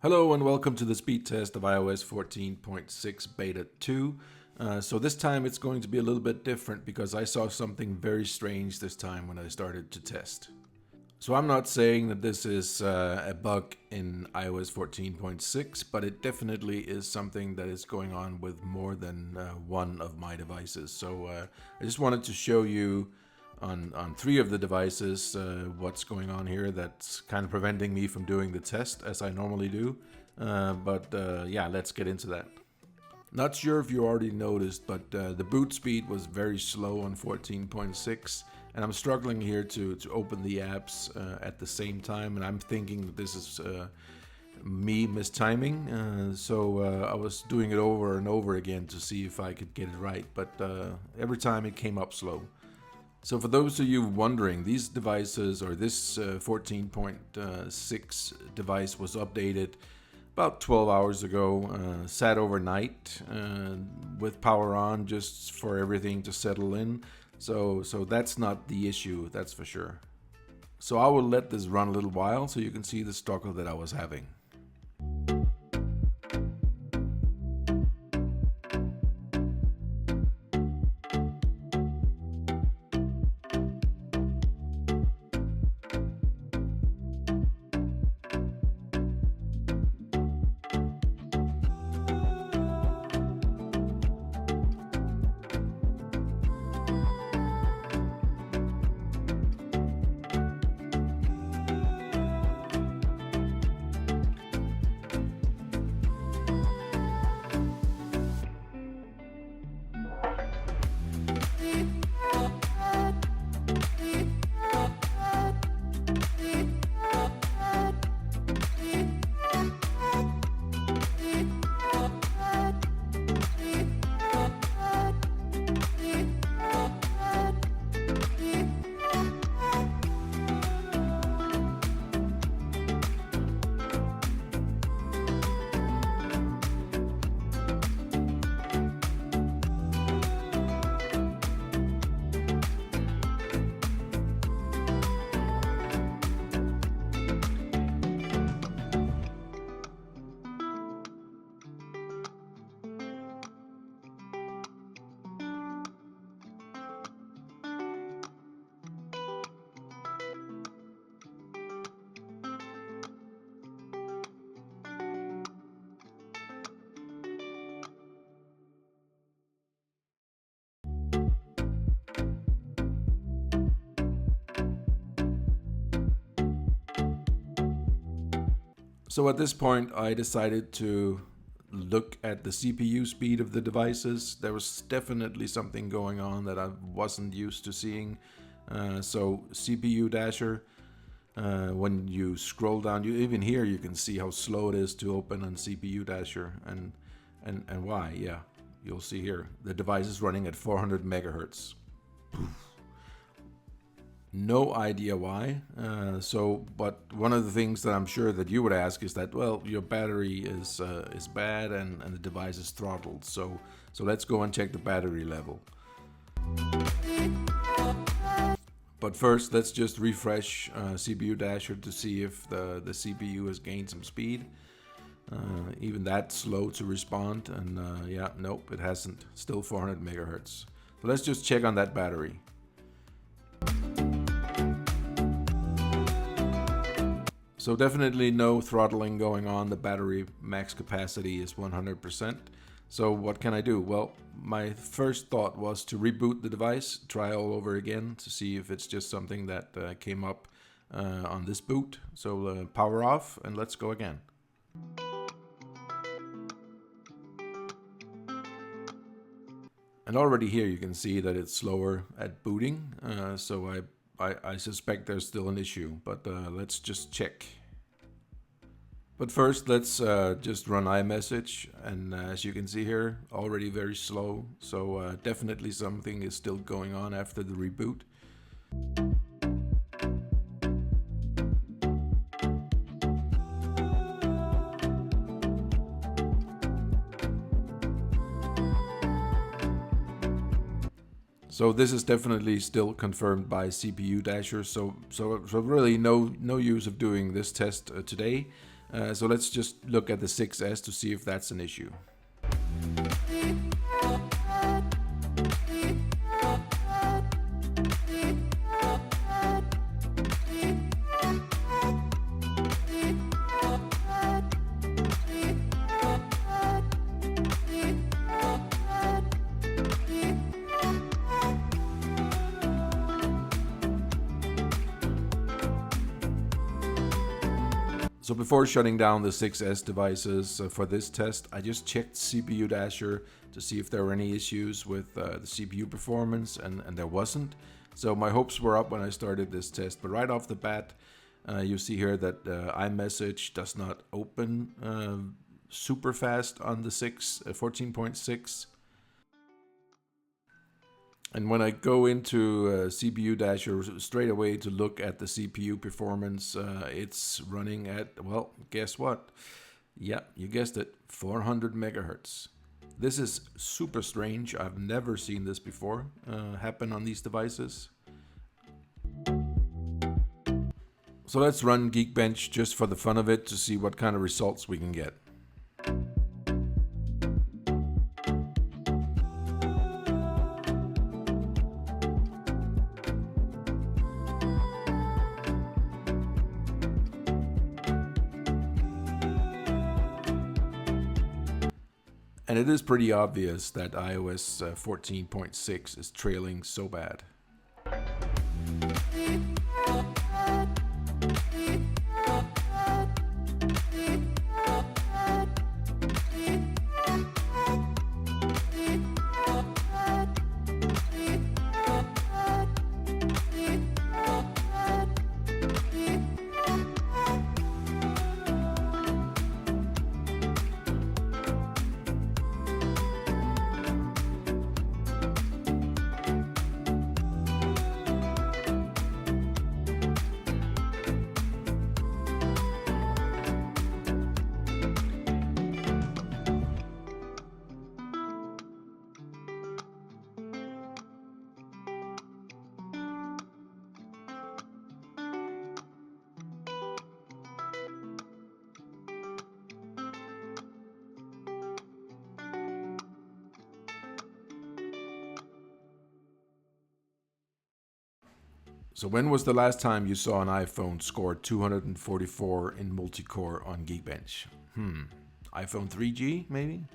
Hello and welcome to the speed test of iOS 14.6 Beta 2. So this time it's going to be a little bit different because I saw something very strange this time when I started to test. So I'm not saying that this is a bug in iOS 14.6, but it definitely is something that is going on with more than one of my devices. So I just wanted to show you on three of the devices what's going on here that's kind of preventing me from doing the test as I normally do. Yeah, let's get into that. Not sure if you already noticed, but the boot speed was very slow on 14.6, and I'm struggling here to open the apps at the same time, and I'm thinking that this is me mistiming. I was doing it over and over again to see if I could get it right, but every time it came up slow. So for those of you wondering, these devices, or this 14.6 device was updated about 12 hours ago, sat overnight with power on just for everything to settle in. So that's not the issue, that's for sure. So I will let this run a little while so you can see the struggle that I was having. So at this point, I decided to look at the CPU speed of the devices. There was definitely something going on that I wasn't used to seeing. So CPU dasher, when you scroll down, even here you can see how slow it is to open on CPU dasher and why. Yeah, you'll see here the device is running at 400 megahertz. No idea why. But one of the things that I'm sure that you would ask is that, well, your battery is bad and the device is throttled. So let's go and check the battery level. But first, let's just refresh CPU Dasher to see if the CPU has gained some speed. Even that's slow to respond, and yeah, nope, it hasn't. Still 400 megahertz. So let's just check on that battery. So definitely no throttling going on. The battery max capacity is 100%. So what can I do? Well, my first thought was to reboot the device, try all over again to see if it's just something that came up on this boot. So power off and let's go again. And already here you can see that it's slower at booting. So I suspect there's still an issue, but let's just check. But first, let's just run iMessage, and as you can see here, already very slow, so definitely something is still going on after the reboot. So this is definitely still confirmed by CPU Dasher. So really no use of doing this test today. So let's just look at the 6S to see if that's an issue. So before shutting down the 6S devices for this test, I just checked CPU Dasher to see if there were any issues with the CPU performance, and there wasn't. So my hopes were up when I started this test, but right off the bat, you see here that iMessage does not open super fast on the 14.6. And when I go into CPU Dasher straight away to look at the CPU performance, it's running at, well, guess what? Yeah, you guessed it, 400 megahertz. This is super strange. I've never seen this before happen on these devices. So let's run Geekbench just for the fun of it to see what kind of results we can get. And it is pretty obvious that iOS 14.6 is trailing so bad. So when was the last time you saw an iPhone score 244 in multi-core on Geekbench? iPhone 3G maybe?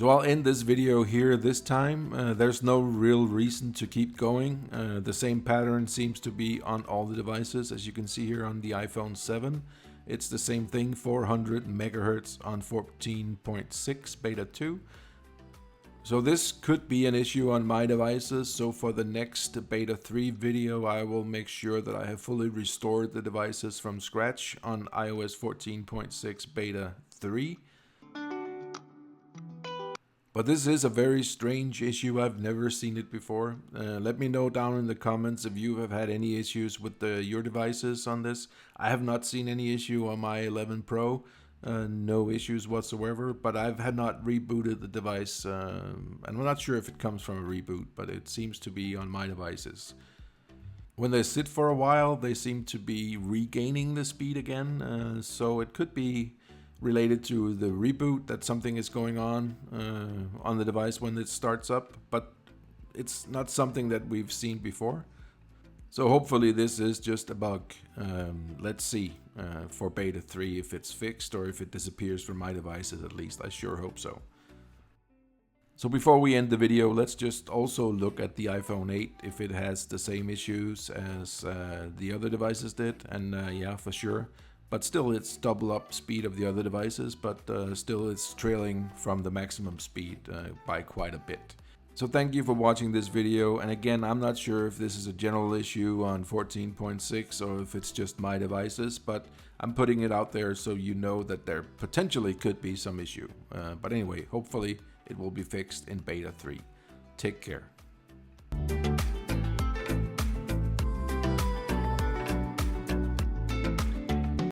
So I'll end this video here this time. There's no real reason to keep going. The same pattern seems to be on all the devices, as you can see here on the iPhone 7. It's the same thing, 400 megahertz on 14.6 beta 2. So this could be an issue on my devices. So for the next beta 3 video, I will make sure that I have fully restored the devices from scratch on iOS 14.6 beta 3. But this is a very strange issue. I've never seen it before. Let me know down in the comments if you have had any issues with your devices on this. I have not seen any issue on my 11 Pro. No issues whatsoever, but I've not rebooted the device. And I'm not sure if it comes from a reboot, but it seems to be on my devices. When they sit for a while, they seem to be regaining the speed again. So it could be related to the reboot, that something is going on the device when it starts up, but it's not something that we've seen before. So hopefully this is just a bug. Let's see for beta 3 if it's fixed or if it disappears from my devices at least. I sure hope so. So before we end the video, let's just also look at the iPhone 8 if it has the same issues as the other devices did. And yeah, for sure. but still it's double up speed of the other devices, but still it's trailing from the maximum speed by quite a bit. So thank you for watching this video, and again, I'm not sure if this is a general issue on 14.6 or if it's just my devices, but I'm putting it out there so you know that there potentially could be some issue. But anyway, hopefully it will be fixed in beta 3. Take care.